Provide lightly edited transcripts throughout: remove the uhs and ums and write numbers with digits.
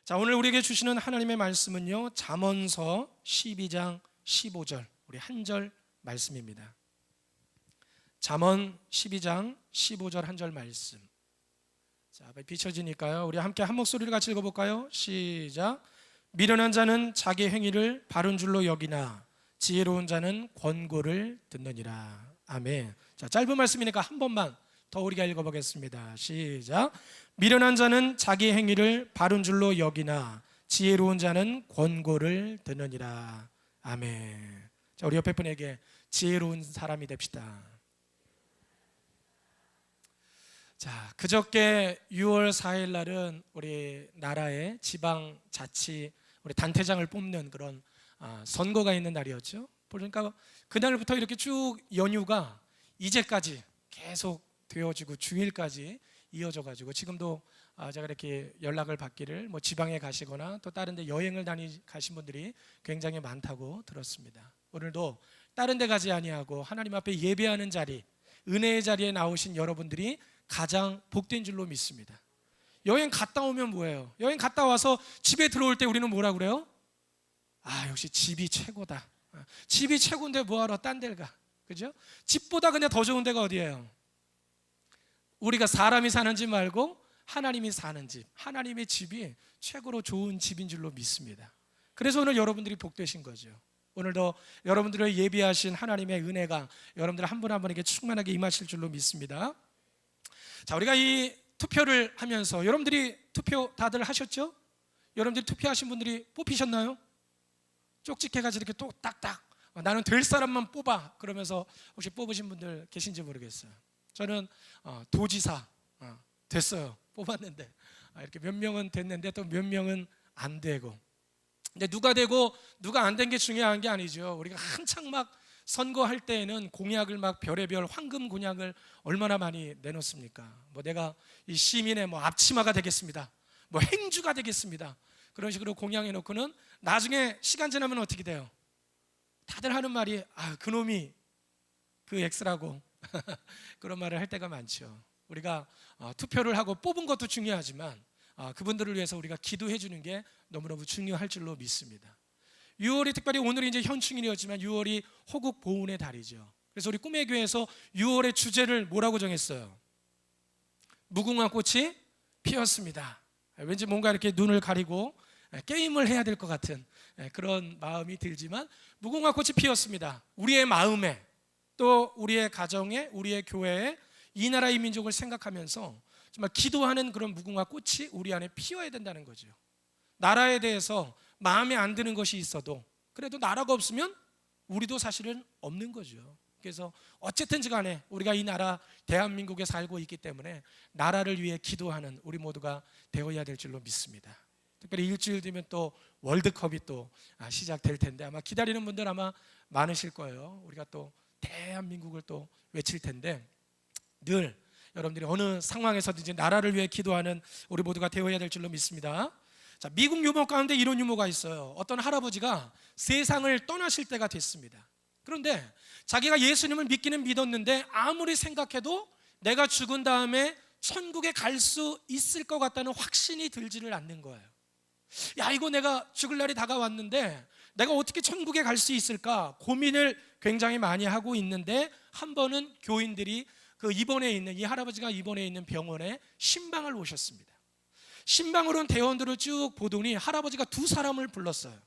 자, 오늘 우리에게 주시는 하나님의 말씀은요, 잠언서 12장 15절, 우리 한 절 말씀입니다. 잠언 12장 15절 한 절 말씀. 자, 비춰지니까요, 우리 함께 한 목소리를 같이 읽어볼까요? 시작. 미련한 자는 자기 행위를 바른 줄로 여기나 지혜로운 자는 권고를 듣느니라. 아멘. 자, 짧은 말씀이니까 한 번만 더 우리가 읽어보겠습니다. 시작. 미련한 자는 자기 행위를 바른 줄로 여기나 지혜로운 자는 권고를 듣느니라. 아멘. 자, 우리 옆에 분에게 지혜로운 사람이 됩시다. 자, 그저께 6월 4일 날은 우리 나라의 지방자치 우리 단체장을 뽑는 그런 선거가 있는 날이었죠. 그러니까 그날부터 이렇게 쭉 연휴가 이제까지 계속 되어지고 주일까지 이어져 가지고 지금도 제가 이렇게 연락을 받기를 지방에 가시거나 또 다른 데 여행을 가신 분들이 굉장히 많다고 들었습니다. 오늘도 다른 데 가지 아니하고 하나님 앞에 예배하는 자리, 은혜의 자리에 나오신 여러분들이 가장 복된 줄로 믿습니다. 여행 갔다 오면 뭐예요? 여행 갔다 와서 집에 들어올 때 우리는 뭐라 그래요? 역시 집이 최고다. 집이 최고인데 뭐하러 딴 데를 가? 그죠? 집보다 근데 더 좋은 데가 어디예요? 우리가 사람이 사는 집 말고 하나님이 사는 집, 하나님의 집이 최고로 좋은 집인 줄로 믿습니다. 그래서 오늘 여러분들이 복되신 거죠. 오늘도 여러분들을 예비하신 하나님의 은혜가 여러분들 한 분 한 분에게 충만하게 임하실 줄로 믿습니다. 자, 우리가 이 투표를 하면서 여러분들이 투표 다들 하셨죠? 여러분들이 투표하신 분들이 뽑히셨나요? 쪽집게가지고 이렇게 또 딱딱 나는 될 사람만 뽑아 그러면서 혹시 뽑으신 분들 계신지 모르겠어요. 저는 도지사 됐어요. 뽑았는데 이렇게 몇 명은 됐는데 또 몇 명은 안 되고. 근데 누가 되고 누가 안 된 게 중요한 게 아니죠. 우리가 한창 막 선거할 때에는 공약을 막 별의별 황금 공약을 얼마나 많이 내놓습니까? 내가 이 시민의 앞치마가 되겠습니다. 행주가 되겠습니다. 그런 식으로 공약해 놓고는 나중에 시간 지나면 어떻게 돼요? 다들 하는 말이 그놈이 그 X라고 그런 말을 할 때가 많죠. 우리가 투표를 하고 뽑은 것도 중요하지만 그분들을 위해서 우리가 기도해 주는 게 너무너무 중요할 줄로 믿습니다. 6월이 특별히 오늘이 이제 현충일이었지만 6월이 호국 보훈의 달이죠. 그래서 우리 꿈의 교회에서 6월의 주제를 뭐라고 정했어요? 무궁화 꽃이 피었습니다. 왠지 뭔가 이렇게 눈을 가리고 게임을 해야 될 것 같은 그런 마음이 들지만 무궁화 꽃이 피었습니다. 우리의 마음에 또 우리의 가정에 우리의 교회에 이 나라 이 민족을 생각하면서 정말 기도하는 그런 무궁화 꽃이 우리 안에 피어야 된다는 거죠. 나라에 대해서 마음에 안 드는 것이 있어도 그래도 나라가 없으면 우리도 사실은 없는 거죠. 그래서 어쨌든지 간에 우리가 이 나라 대한민국에 살고 있기 때문에 나라를 위해 기도하는 우리 모두가 되어야 될 줄로 믿습니다. 특별히 일주일 뒤면 또 월드컵이 또 시작될 텐데 아마 기다리는 분들 아마 많으실 거예요. 우리가 또 대한민국을 또 외칠 텐데 늘 여러분들이 어느 상황에서든지 나라를 위해 기도하는 우리 모두가 되어야 될 줄로 믿습니다. 자, 미국 유머 가운데 이런 유머가 있어요. 어떤 할아버지가 세상을 떠나실 때가 됐습니다. 그런데 자기가 예수님을 믿기는 믿었는데 아무리 생각해도 내가 죽은 다음에 천국에 갈 수 있을 것 같다는 확신이 들지를 않는 거예요. 이거 내가 죽을 날이 다가왔는데 내가 어떻게 천국에 갈 수 있을까 고민을 굉장히 많이 하고 있는데 한 번은 교인들이 이 할아버지가 입원해 있는 병원에 신방을 오셨습니다. 신방으로 온 대원들을 쭉 보더니 할아버지가 두 사람을 불렀어요.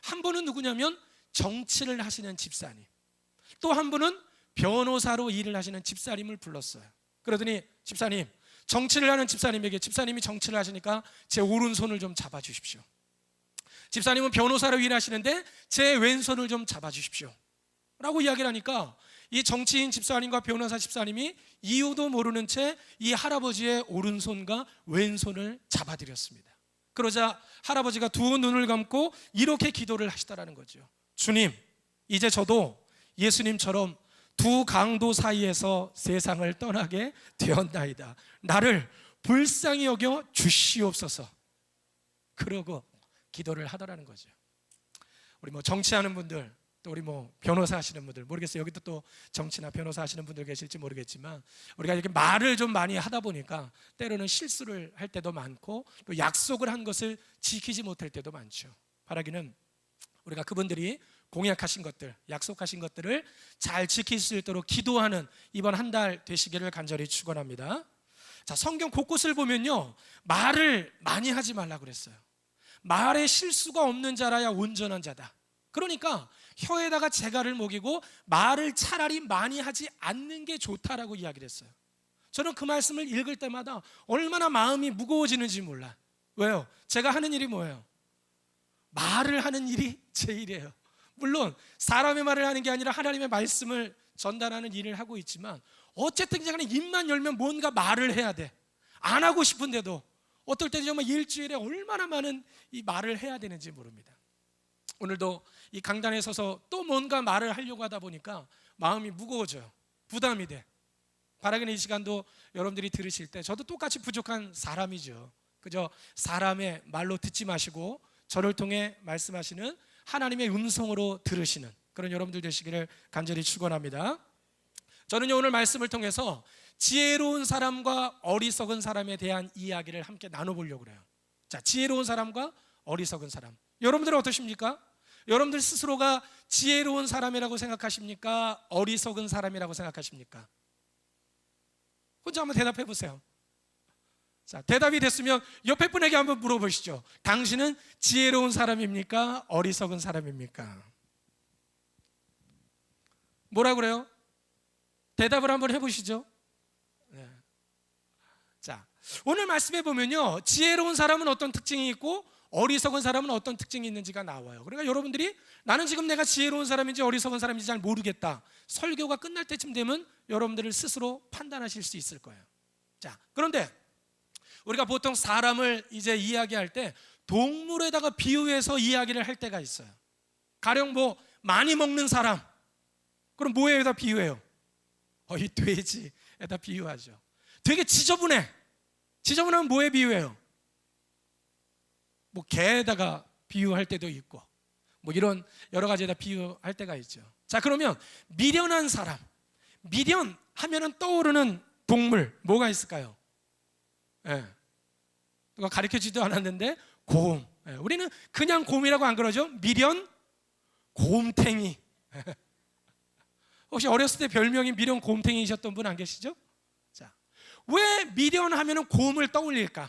한 분은 누구냐면 정치를 하시는 집사님, 또 한 분은 변호사로 일을 하시는 집사님을 불렀어요. 그러더니 집사님, 정치를 하는 집사님에게 집사님이 정치를 하시니까 제 오른손을 좀 잡아주십시오. 집사님은 변호사로 일하시는데 제 왼손을 좀 잡아주십시오 라고 이야기를 하니까 이 정치인 집사님과 변호사 집사님이 이유도 모르는 채 이 할아버지의 오른손과 왼손을 잡아드렸습니다. 그러자 할아버지가 두 눈을 감고 이렇게 기도를 하시더라는 거죠. 주님, 이제 저도 예수님처럼 두 강도 사이에서 세상을 떠나게 되었나이다. 나를 불쌍히 여겨 주시옵소서. 그러고 기도를 하더라는 거죠. 우리 정치하는 분들 또 우리 변호사 하시는 분들 모르겠어요. 여기도 또 정치나 변호사 하시는 분들 계실지 모르겠지만 우리가 이렇게 말을 좀 많이 하다 보니까 때로는 실수를 할 때도 많고 또 약속을 한 것을 지키지 못할 때도 많죠. 바라기는 우리가 그분들이 공약하신 것들, 약속하신 것들을 잘 지킬 수 있도록 기도하는 이번 한 달 되시기를 간절히 축원합니다. 자, 성경 곳곳을 보면요, 말을 많이 하지 말라고 그랬어요. 말에 실수가 없는 자라야 온전한 자다. 그러니까 혀에다가 재갈을 먹이고 말을 차라리 많이 하지 않는 게 좋다라고 이야기를 했어요. 저는 그 말씀을 읽을 때마다 얼마나 마음이 무거워지는지 몰라. 왜요? 제가 하는 일이 뭐예요? 말을 하는 일이 제 일이에요. 물론 사람의 말을 하는 게 아니라 하나님의 말씀을 전달하는 일을 하고 있지만 어쨌든 간에 입만 열면 뭔가 말을 해야 돼. 안 하고 싶은데도 어떨 때는 정말 일주일에 얼마나 많은 이 말을 해야 되는지 모릅니다. 오늘도 이 강단에 서서 또 뭔가 말을 하려고 하다 보니까 마음이 무거워져요. 부담이 돼. 바라기는 이 시간도 여러분들이 들으실 때 저도 똑같이 부족한 사람이죠. 그저 사람의 말로 듣지 마시고 저를 통해 말씀하시는 하나님의 음성으로 들으시는 그런 여러분들 되시기를 간절히 축원합니다. 저는요, 오늘 말씀을 통해서 지혜로운 사람과 어리석은 사람에 대한 이야기를 함께 나눠보려고 그래요. 자, 지혜로운 사람과 어리석은 사람. 여러분들은 어떠십니까? 여러분들 스스로가 지혜로운 사람이라고 생각하십니까? 어리석은 사람이라고 생각하십니까? 혼자 한번 대답해 보세요. 자, 대답이 됐으면 옆에 분에게 한번 물어보시죠. 당신은 지혜로운 사람입니까? 어리석은 사람입니까? 뭐라 그래요? 대답을 한번 해보시죠. 네. 자, 오늘 말씀해 보면요, 지혜로운 사람은 어떤 특징이 있고 어리석은 사람은 어떤 특징이 있는지가 나와요. 그러니까 여러분들이 나는 지금 내가 지혜로운 사람인지 어리석은 사람인지 잘 모르겠다, 설교가 끝날 때쯤 되면 여러분들을 스스로 판단하실 수 있을 거예요. 자, 그런데 우리가 보통 사람을 이제 이야기할 때 동물에다가 비유해서 이야기를 할 때가 있어요. 가령 많이 먹는 사람, 그럼 뭐에다 비유해요? 이 돼지에다 비유하죠. 되게 지저분해. 지저분하면 뭐에 비유해요? 개에다가 비유할 때도 있고 이런 여러 가지에다 비유할 때가 있죠. 자, 그러면 미련한 사람, 미련하면은 떠오르는 동물 뭐가 있을까요? 누가 가르쳐주지도 않았는데 곰. 우리는 그냥 곰이라고 안 그러죠? 미련, 곰탱이. 혹시 어렸을 때 별명이 미련 곰탱이셨던 분 안 계시죠? 자, 왜 미련하면은 곰을 떠올릴까?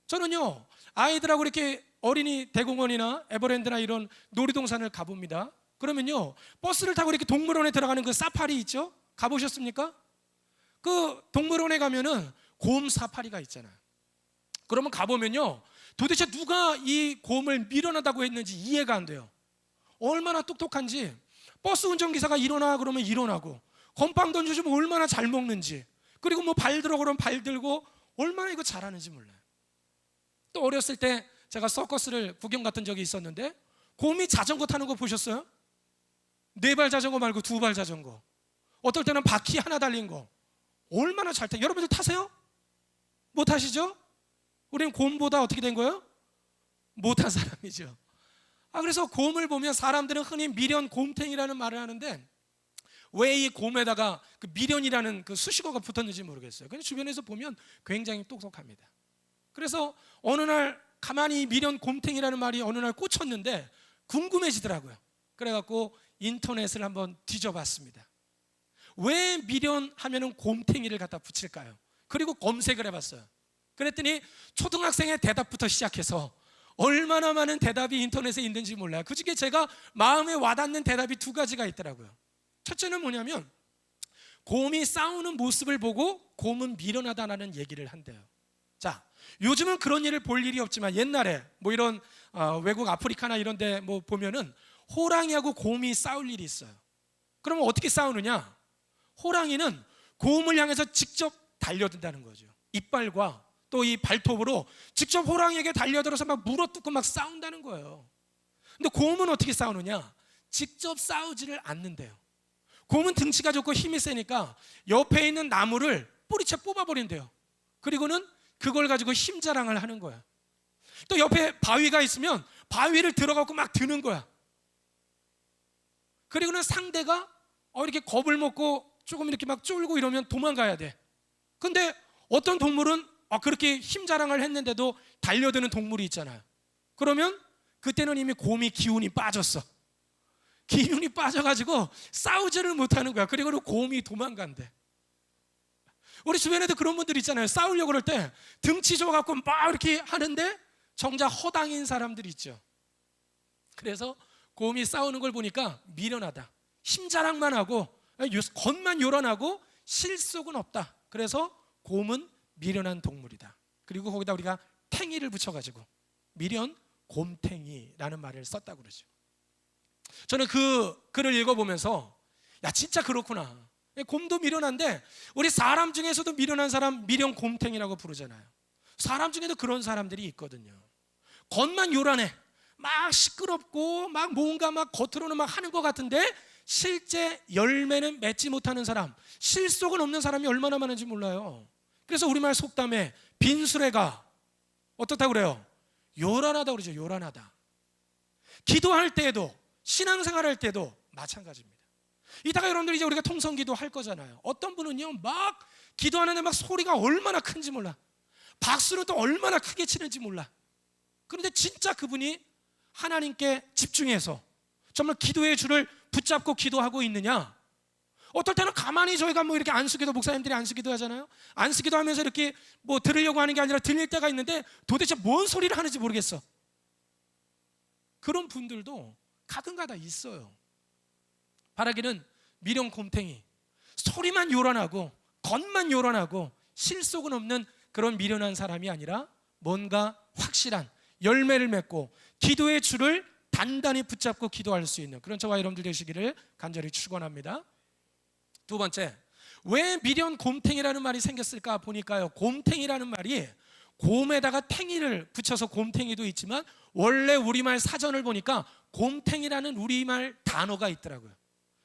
저는요, 아이들하고 이렇게 어린이 대공원이나 에버랜드나 이런 놀이동산을 가봅니다. 그러면요, 버스를 타고 이렇게 동물원에 들어가는 그 사파리 있죠? 가보셨습니까? 그 동물원에 가면은 곰 사파리가 있잖아요. 그러면 가보면요, 도대체 누가 이 곰을 미련하다고 했는지 이해가 안 돼요. 얼마나 똑똑한지. 버스 운전기사가 일어나 그러면 일어나고, 건빵 던져주면 얼마나 잘 먹는지, 그리고 발 들어 그러면 발 들고 얼마나 이거 잘하는지 몰라요. 또 어렸을 때 제가 서커스를 구경 갔던 적이 있었는데 곰이 자전거 타는 거 보셨어요? 4발 자전거 말고 2발 자전거, 어떨 때는 바퀴 하나 달린 거 얼마나 잘 타요. 여러분들 타세요? 못 타시죠? 우리는 곰보다 어떻게 된 거예요? 못한 사람이죠. 그래서 곰을 보면 사람들은 흔히 미련 곰탱이라는 말을 하는데 왜 이 곰에다가 그 미련이라는 그 수식어가 붙었는지 모르겠어요. 그냥 주변에서 보면 굉장히 똑똑합니다. 그래서 어느 날 가만히 미련 곰탱이라는 말이 어느 날 꽂혔는데 궁금해지더라고요. 그래갖고 인터넷을 한번 뒤져봤습니다. 왜 미련하면은 곰탱이를 갖다 붙일까요? 그리고 검색을 해봤어요. 그랬더니 초등학생의 대답부터 시작해서 얼마나 많은 대답이 인터넷에 있는지 몰라요. 그 중에 제가 마음에 와닿는 대답이 2가지가 있더라고요. 첫째는 뭐냐면 곰이 싸우는 모습을 보고 곰은 미련하다는 얘기를 한대요. 자, 요즘은 그런 일을 볼 일이 없지만 옛날에 이런 외국 아프리카나 이런 데 보면은 호랑이하고 곰이 싸울 일이 있어요. 그러면 어떻게 싸우느냐? 호랑이는 곰을 향해서 직접 달려든다는 거죠. 이빨과 또 이 발톱으로 직접 호랑이에게 달려들어서 막 물어뜯고 막 싸운다는 거예요. 근데 곰은 어떻게 싸우느냐? 직접 싸우지를 않는데요. 곰은 등치가 좋고 힘이 세니까 옆에 있는 나무를 뿌리채 뽑아버린대요. 그리고는 그걸 가지고 힘 자랑을 하는 거야. 또 옆에 바위가 있으면 바위를 들어가고 막 드는 거야. 그리고는 상대가 이렇게 겁을 먹고 조금 이렇게 막 쫄고 이러면 도망가야 돼. 근데 어떤 동물은 그렇게 힘 자랑을 했는데도 달려드는 동물이 있잖아요. 그러면 그때는 이미 곰이 기운이 빠졌어. 기운이 빠져가지고 싸우지를 못하는 거야. 그리고 곰이 도망간대. 우리 주변에도 그런 분들 있잖아요. 싸우려고 그럴 때 등치 줘갖고 막 이렇게 하는데 정작 허당인 사람들이 있죠. 그래서 곰이 싸우는 걸 보니까 미련하다, 힘 자랑만 하고 겉만 요란하고 실속은 없다. 그래서 곰은 미련한 동물이다. 그리고 거기다 우리가 탱이를 붙여가지고 미련 곰탱이라는 말을 썼다고 그러죠. 저는 그 글을 읽어보면서 진짜 그렇구나. 곰도 미련한데 우리 사람 중에서도 미련한 사람 미련 곰탱이라고 부르잖아요. 사람 중에도 그런 사람들이 있거든요. 겉만 요란해, 막 시끄럽고 막 뭔가 막 겉으로는 막 하는 것 같은데 실제 열매는 맺지 못하는 사람, 실속은 없는 사람이 얼마나 많은지 몰라요. 그래서 우리말 속담에 빈수레가 어떻다고 그래요? 요란하다고 그러죠. 요란하다. 기도할 때에도 신앙생활할 때도 마찬가지입니다. 이따가 여러분들 이제 우리가 통성기도 할 거잖아요. 어떤 분은요 막 기도하는데 막 소리가 얼마나 큰지 몰라, 박수를 또 얼마나 크게 치는지 몰라. 그런데 진짜 그분이 하나님께 집중해서 정말 기도의 줄을 붙잡고 기도하고 있느냐? 어떨 때는 가만히 저희가 뭐 이렇게 안수기도, 목사님들이 안수기도 하잖아요. 안수기도 하면서 이렇게 뭐 들으려고 하는 게 아니라 들릴 때가 있는데 도대체 뭔 소리를 하는지 모르겠어. 그런 분들도 가끔가다 있어요. 바라기는 미련 곰탱이, 소리만 요란하고 겉만 요란하고 실속은 없는 그런 미련한 사람이 아니라 뭔가 확실한 열매를 맺고 기도의 줄을 단단히 붙잡고 기도할 수 있는 그런 저와 여러분들 되시기를 간절히 축원합니다. 두 번째, 왜 미련 곰탱이라는 말이 생겼을까 보니까요, 곰탱이라는 말이 곰에다가 탱이를 붙여서 곰탱이도 있지만 원래 우리말 사전을 보니까 곰탱이라는 우리말 단어가 있더라고요.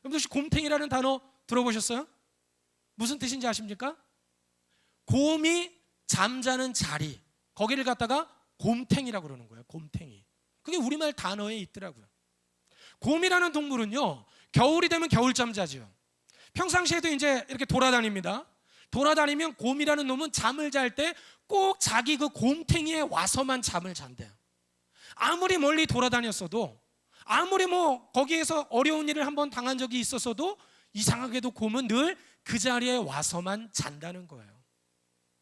여러분 혹시 곰탱이라는 단어 들어보셨어요? 무슨 뜻인지 아십니까? 곰이 잠자는 자리, 거기를 갖다가 곰탱이라고 그러는 거예요. 곰탱이. 그게 우리말 단어에 있더라고요. 곰이라는 동물은요 겨울이 되면 겨울잠 자죠. 평상시에도 이제 이렇게 돌아다닙니다. 돌아다니면 곰이라는 놈은 잠을 잘 때 꼭 자기 그 곰탱이에 와서만 잠을 잔대요. 아무리 멀리 돌아다녔어도, 아무리 뭐 거기에서 어려운 일을 한번 당한 적이 있었어도 이상하게도 곰은 늘 그 자리에 와서만 잔다는 거예요.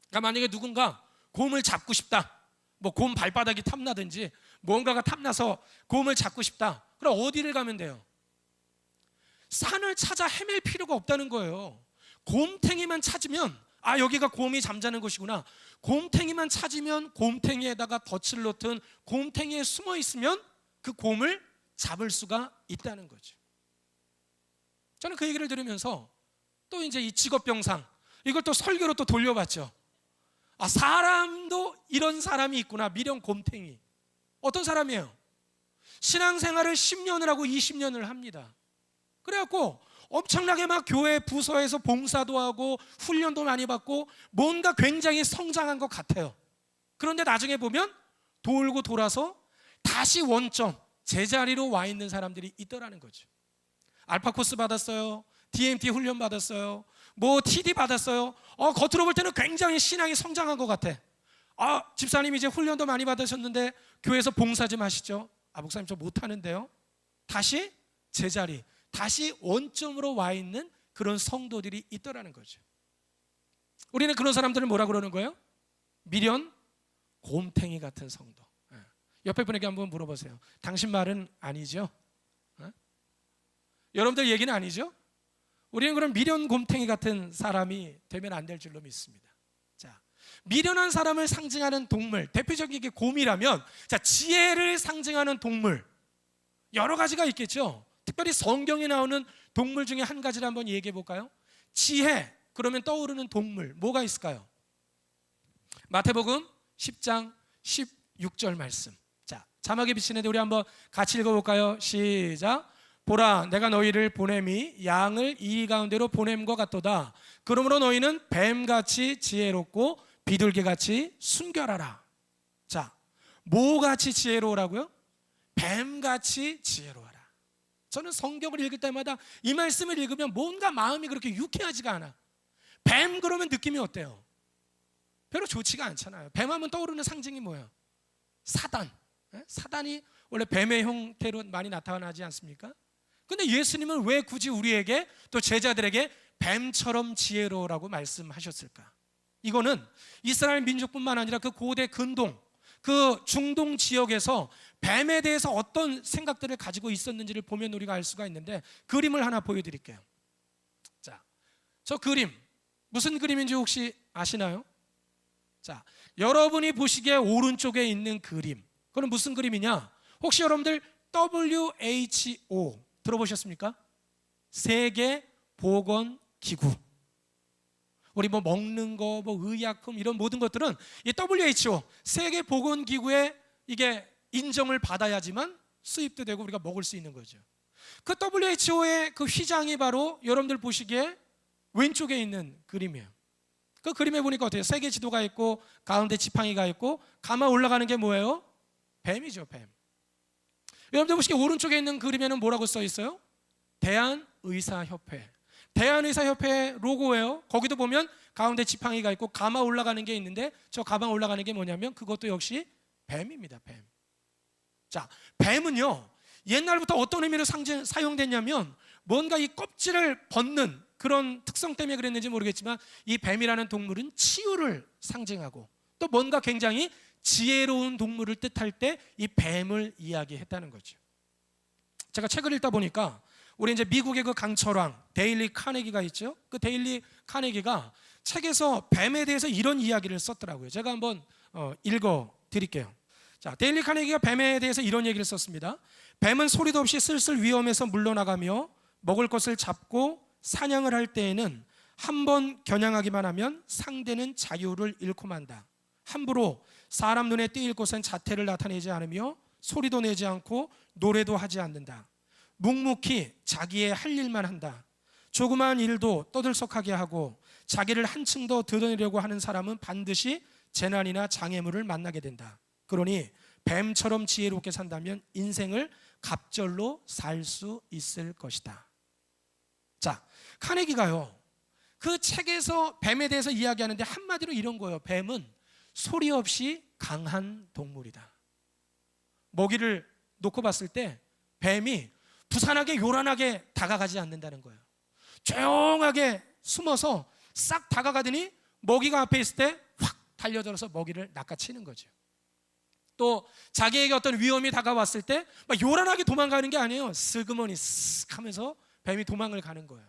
그러니까 만약에 누군가 곰을 잡고 싶다, 뭐 곰 발바닥이 탐나든지 뭔가가 탐나서 곰을 잡고 싶다, 그럼 어디를 가면 돼요? 산을 찾아 헤맬 필요가 없다는 거예요. 곰탱이만 찾으면 여기가 곰이 잠자는 곳이구나. 곰탱이만 찾으면 곰탱이에다가 덫을 놓든 곰탱이에 숨어 있으면 그 곰을 잡을 수가 있다는 거죠. 저는 그 얘기를 들으면서 또 이제 이 직업병상 이걸 또 설교로 또 돌려봤죠. 사람도 이런 사람이 있구나. 미련 곰탱이. 어떤 사람이에요? 신앙생활을 10년을 하고 20년을 합니다. 그래갖고 엄청나게 막 교회 부서에서 봉사도 하고 훈련도 많이 받고 뭔가 굉장히 성장한 것 같아요. 그런데 나중에 보면 돌고 돌아서 다시 원점 제자리로 와 있는 사람들이 있더라는 거죠. 알파 코스 받았어요, DMT 훈련 받았어요, 뭐 TD 받았어요. 겉으로 볼 때는 굉장히 신앙이 성장한 것 같아. 집사님 이제 훈련도 많이 받으셨는데 교회에서 봉사 좀 하시죠. 목사님 저 못하는데요. 다시 제자리, 다시 원점으로 와 있는 그런 성도들이 있더라는 거죠. 우리는 그런 사람들을 뭐라 그러는 거예요? 미련 곰탱이 같은 성도. 옆에 분에게 한번 물어보세요. 당신 말은 아니죠? 여러분들 얘기는 아니죠? 우리는 그런 미련 곰탱이 같은 사람이 되면 안 될 줄로 믿습니다. 자, 미련한 사람을 상징하는 동물, 대표적인 게 곰이라면, 지혜를 상징하는 동물 여러 가지가 있겠죠. 특별히 성경에 나오는 동물 중에 한 가지를 한번 얘기해 볼까요? 지혜, 그러면 떠오르는 동물 뭐가 있을까요? 마태복음 10장 16절 말씀. 자, 자막에 비치는데 우리 한번 같이 읽어볼까요? 시작. 보라, 내가 너희를 보냄이 양을 이리 가운데로 보냄과 같도다. 그러므로 너희는 뱀같이 지혜롭고 비둘기같이 순결하라. 자, 뭐같이 지혜로우라고요? 뱀같이 지혜로워라. 저는 성경을 읽을 때마다 이 말씀을 읽으면 뭔가 마음이 그렇게 유쾌하지가 않아. 뱀 그러면 느낌이 어때요? 별로 좋지가 않잖아요. 뱀 하면 떠오르는 상징이 뭐예요? 사단. 사단이 원래 뱀의 형태로 많이 나타나지 않습니까? 근데 예수님은 왜 굳이 우리에게 또 제자들에게 뱀처럼 지혜로우라고 말씀하셨을까? 이거는 이스라엘 민족뿐만 아니라 그 고대 근동, 그 중동 지역에서 뱀에 대해서 어떤 생각들을 가지고 있었는지를 보면 우리가 알 수가 있는데, 그림을 하나 보여드릴게요. 자, 저 그림 무슨 그림인지 혹시 아시나요? 자, 여러분이 보시기에 오른쪽에 있는 그림, 그건 무슨 그림이냐? 혹시 여러분들 WHO 들어보셨습니까? 세계보건기구. 우리 뭐 먹는 거, 뭐 의약품 이런 모든 것들은 이 WHO 세계보건기구에 이게 인정을 받아야지만 수입도 되고 우리가 먹을 수 있는 거죠. 그 WHO의 그 휘장이 바로 여러분들 보시기에 왼쪽에 있는 그림이에요. 그 그림에 보니까 어때요? 세계 지도가 있고 가운데 지팡이가 있고 가마 올라가는 게 뭐예요? 뱀이죠, 뱀. 여러분들 보시기에 오른쪽에 있는 그림에는 뭐라고 써 있어요? 대한의사협회. 대한의사협회 로고예요. 거기도 보면 가운데 지팡이가 있고 가마 올라가는 게 있는데, 저 가마 올라가는 게 뭐냐면 그것도 역시 뱀입니다, 뱀. 자, 뱀은요 옛날부터 어떤 의미로 사용됐냐면, 뭔가 이 껍질을 벗는 그런 특성 때문에 그랬는지 모르겠지만, 이 뱀이라는 동물은 치유를 상징하고 또 뭔가 굉장히 지혜로운 동물을 뜻할 때 이 뱀을 이야기했다는 거죠. 제가 책을 읽다 보니까 우리 이제 미국의 그 강철왕 데일리 카네기가 있죠. 그 데일리 카네기가 책에서 뱀에 대해서 이런 이야기를 썼더라고요. 제가 한번 읽어 드릴게요. 자, 데일리 카네기가 뱀에 대해서 이런 얘기를 썼습니다. 뱀은 소리도 없이 슬슬 위험에서 물러나가며 먹을 것을 잡고 사냥을 할 때에는 한 번 겨냥하기만 하면 상대는 자유를 잃고 만다. 함부로 사람 눈에 띄일 곳엔 자태를 나타내지 않으며 소리도 내지 않고 노래도 하지 않는다. 묵묵히 자기의 할 일만 한다. 조그마한 일도 떠들썩하게 하고 자기를 한층 더 드러내려고 하는 사람은 반드시 재난이나 장애물을 만나게 된다. 그러니 뱀처럼 지혜롭게 산다면 인생을 갑절로 살 수 있을 것이다. 자, 카네기가요 그 책에서 뱀에 대해서 이야기하는데 한마디로 이런 거예요. 뱀은 소리 없이 강한 동물이다. 먹이를 놓고 봤을 때 뱀이 부산하게 요란하게 다가가지 않는다는 거예요. 조용하게 숨어서 싹 다가가더니 먹이가 앞에 있을 때 확 달려들어서 먹이를 낚아채는 거죠. 또 자기에게 어떤 위험이 다가왔을 때 막 요란하게 도망가는 게 아니에요. 슬그머니 쓱 하면서 뱀이 도망을 가는 거예요.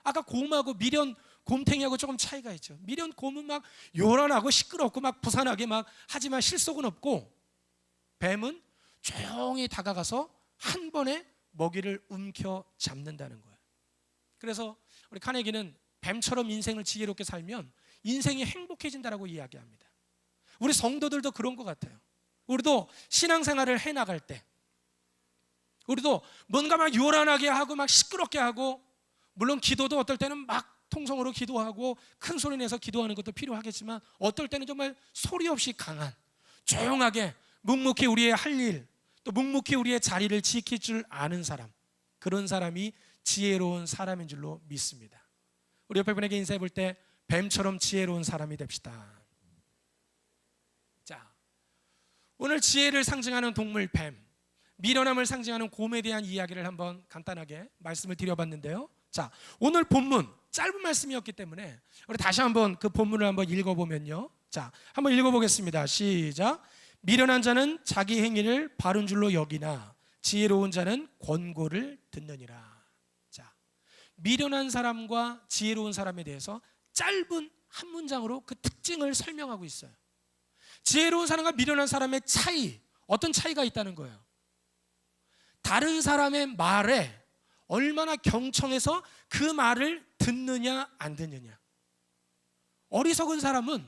아까 곰하고 미련 곰탱이하고 조금 차이가 있죠. 미련 곰은 막 요란하고 시끄럽고 막 부산하게 막 하지만 실속은 없고, 뱀은 조용히 다가가서 한 번에 먹이를 움켜 잡는다는 거예요. 그래서 우리 카네기는 뱀처럼 인생을 지혜롭게 살면 인생이 행복해진다라고 이야기합니다. 우리 성도들도 그런 것 같아요. 우리도 신앙생활을 해나갈 때 우리도 뭔가 막 요란하게 하고 막 시끄럽게 하고, 물론 기도도 어떨 때는 막 통성으로 기도하고 큰 소리 내서 기도하는 것도 필요하겠지만, 어떨 때는 정말 소리 없이 강한, 조용하게 묵묵히 우리의 할 일, 또 묵묵히 우리의 자리를 지킬 줄 아는 사람, 그런 사람이 지혜로운 사람인 줄로 믿습니다. 우리 옆에 분에게 인사해 볼 때 뱀처럼 지혜로운 사람이 됩시다. 자, 오늘 지혜를 상징하는 동물 뱀, 미련함을 상징하는 곰에 대한 이야기를 한번 간단하게 말씀을 드려봤는데요. 자, 오늘 본문 짧은 말씀이었기 때문에 우리 다시 한번 그 본문을 한번 읽어보면요. 자, 한번 읽어보겠습니다. 시작. 미련한 자는 자기 행위를 바른 줄로 여기나 지혜로운 자는 권고를 듣느니라. 자, 미련한 사람과 지혜로운 사람에 대해서 짧은 한 문장으로 그 특징을 설명하고 있어요. 지혜로운 사람과 미련한 사람의 차이, 어떤 차이가 있다는 거예요. 다른 사람의 말에 얼마나 경청해서 그 말을 듣느냐 안 듣느냐. 어리석은 사람은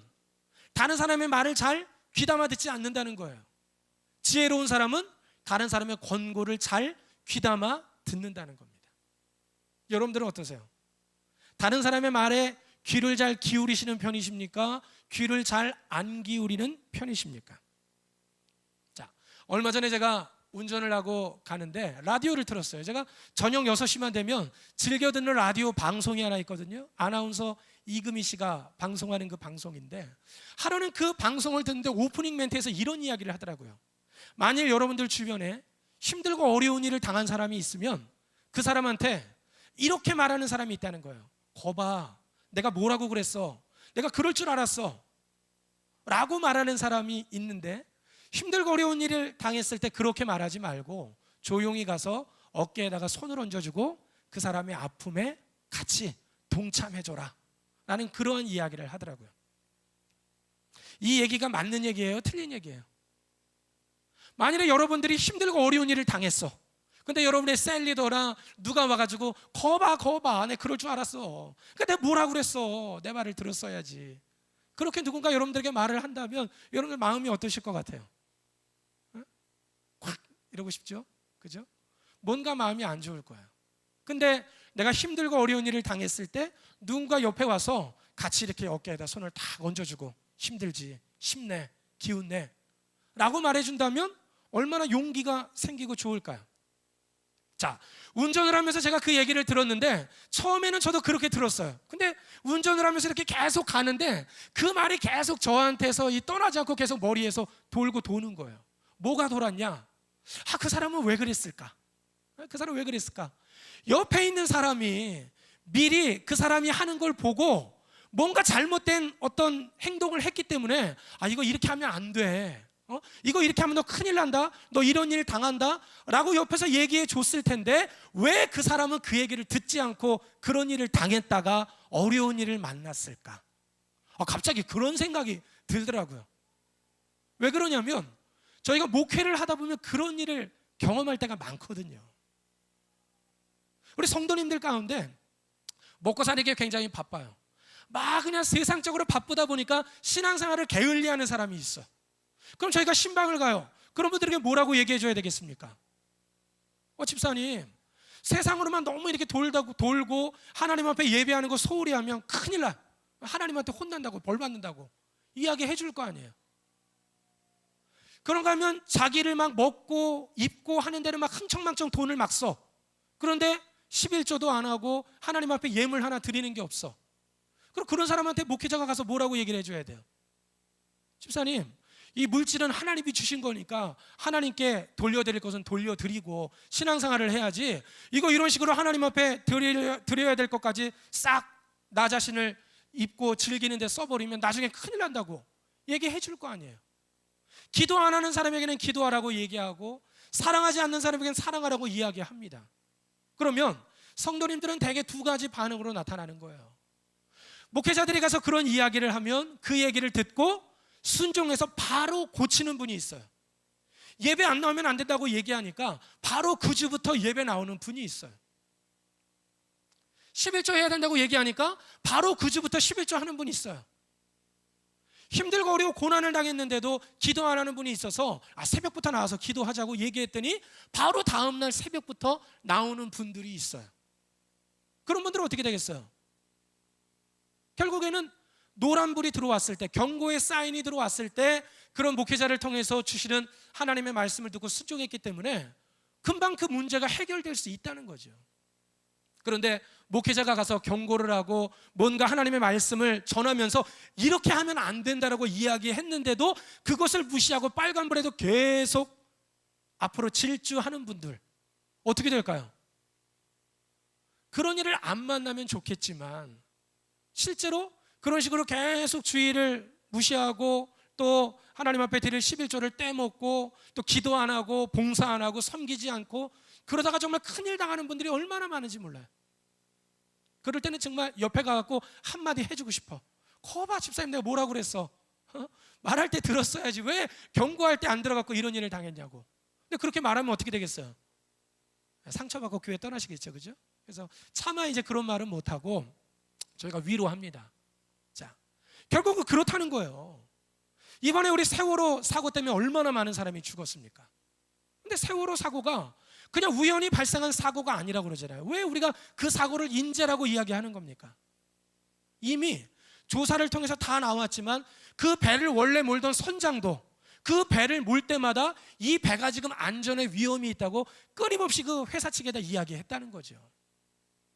다른 사람의 말을 잘 귀담아 듣지 않는다는 거예요. 지혜로운 사람은 다른 사람의 권고를 잘 귀담아 듣는다는 겁니다. 여러분들은 어떠세요? 다른 사람의 말에 귀를 잘 기울이시는 편이십니까? 귀를 잘 안 기울이는 편이십니까? 자, 얼마 전에 제가 운전을 하고 가는데 라디오를 틀었어요. 제가 저녁 6시만 되면 즐겨 듣는 라디오 방송이 하나 있거든요. 아나운서 이금희 씨가 방송하는 그 방송인데, 하루는 그 방송을 듣는데 오프닝 멘트에서 이런 이야기를 하더라고요. 만일 여러분들 주변에 힘들고 어려운 일을 당한 사람이 있으면 그 사람한테 이렇게 말하는 사람이 있다는 거예요. 거봐, 내가 뭐라고 그랬어? 내가 그럴 줄 알았어 라고 말하는 사람이 있는데, 힘들고 어려운 일을 당했을 때 그렇게 말하지 말고 조용히 가서 어깨에다가 손을 얹어주고 그 사람의 아픔에 같이 동참해줘라 라는 그러한 이야기를 하더라고요. 이 얘기가 맞는 얘기예요? 틀린 얘기예요? 만일에 여러분들이 힘들고 어려운 일을 당했어. 근데 여러분의 셀리더나 누가 와가지고 거봐 내 그럴 줄 알았어. 근데 내가 뭐라고 그랬어? 내 말을 들었어야지. 그렇게 누군가 여러분들에게 말을 한다면 여러분들 마음이 어떠실 것 같아요? 콱 이러고 싶죠? 그죠? 뭔가 마음이 안 좋을 거예요. 근데 내가 힘들고 어려운 일을 당했을 때 누군가 옆에 와서 같이 이렇게 어깨에다 손을 탁 얹어주고 힘들지, 힘내, 기운내 라고 말해준다면 얼마나 용기가 생기고 좋을까요? 자, 운전을 하면서 제가 그 얘기를 들었는데 처음에는 저도 그렇게 들었어요. 근데 운전을 하면서 이렇게 계속 가는데 그 말이 계속 저한테서 떠나지 않고 계속 머리에서 돌고 도는 거예요. 뭐가 돌았냐? 그 사람은 왜 그랬을까? 그 사람은 왜 그랬을까? 옆에 있는 사람이 미리 그 사람이 하는 걸 보고 뭔가 잘못된 어떤 행동을 했기 때문에 이거 이렇게 하면 안 돼. 이거 이렇게 하면 너 큰일 난다. 너 이런 일 당한다 라고 옆에서 얘기해 줬을 텐데 왜 그 사람은 그 얘기를 듣지 않고 그런 일을 당했다가 어려운 일을 만났을까? 갑자기 그런 생각이 들더라고요. 왜 그러냐면 저희가 목회를 하다 보면 그런 일을 경험할 때가 많거든요. 우리 성도님들 가운데 먹고 사는 게 굉장히 바빠요. 막 그냥 세상적으로 바쁘다 보니까 신앙생활을 게을리하는 사람이 있어. 그럼 저희가 신방을 가요. 그런 분들에게 뭐라고 얘기해 줘야 되겠습니까? 집사님, 세상으로만 너무 이렇게 돌고 하나님 앞에 예배하는 거 소홀히 하면 큰일 나. 하나님한테 혼난다고, 벌 받는다고 이야기해 줄 거 아니에요. 그런가 하면 자기를 막 먹고 입고 하는 데는 막 흥청망청 돈을 막 써. 그런데 11조도 안 하고 하나님 앞에 예물 하나 드리는 게 없어. 그럼 그런 사람한테 목회자가 가서 뭐라고 얘기를 해줘야 돼요? 집사님, 이 물질은 하나님이 주신 거니까 하나님께 돌려드릴 것은 돌려드리고 신앙생활을 해야지, 이거 이런 식으로 하나님 앞에 드려야 될 것까지 싹 나 자신을 입고 즐기는 데 써버리면 나중에 큰일 난다고 얘기해 줄 거 아니에요. 기도 안 하는 사람에게는 기도하라고 얘기하고 사랑하지 않는 사람에게는 사랑하라고 이야기합니다. 그러면 성도님들은 대개 두 가지 반응으로 나타나는 거예요. 목회자들이 가서 그런 이야기를 하면 그 얘기를 듣고 순종해서 바로 고치는 분이 있어요. 예배 안 나오면 안 된다고 얘기하니까 바로 그 주부터 예배 나오는 분이 있어요. 11조 해야 된다고 얘기하니까 바로 그 주부터 11조 하는 분이 있어요. 힘들고 어려워 고난을 당했는데도 기도 안 하는 분이 있어서 새벽부터 나와서 기도하자고 얘기했더니 바로 다음날 새벽부터 나오는 분들이 있어요. 그런 분들은 어떻게 되겠어요? 결국에는 노란불이 들어왔을 때, 경고의 사인이 들어왔을 때 그런 목회자를 통해서 주시는 하나님의 말씀을 듣고 순종했기 때문에 금방 그 문제가 해결될 수 있다는 거죠. 그런데 목회자가 가서 경고를 하고 뭔가 하나님의 말씀을 전하면서 이렇게 하면 안 된다라고 이야기했는데도 그것을 무시하고 빨간불에도 계속 앞으로 질주하는 분들 어떻게 될까요? 그런 일을 안 만나면 좋겠지만 실제로 그런 식으로 계속 주의를 무시하고 또 하나님 앞에 드릴 11조를 떼먹고 또 기도 안 하고 봉사 안 하고 섬기지 않고 그러다가 정말 큰일 당하는 분들이 얼마나 많은지 몰라요. 그럴 때는 정말 옆에 가갖고 한마디 해주고 싶어. 거봐 집사님 내가 뭐라고 그랬어? 말할 때 들었어야지 왜 경고할 때 안 들어갖고 이런 일을 당했냐고. 근데 그렇게 말하면 어떻게 되겠어요? 상처받고 교회 떠나시겠죠, 그죠? 그래서 차마 이제 그런 말은 못하고 저희가 위로합니다. 자, 결국은 그렇다는 거예요. 이번에 우리 세월호 사고 때문에 얼마나 많은 사람이 죽었습니까? 근데 세월호 사고가 그냥 우연히 발생한 사고가 아니라고 그러잖아요. 왜 우리가 그 사고를 인재라고 이야기하는 겁니까? 이미 조사를 통해서 다 나왔지만 그 배를 원래 몰던 선장도 그 배를 몰 때마다 이 배가 지금 안전에 위험이 있다고 끊임없이 그 회사 측에다 이야기했다는 거죠.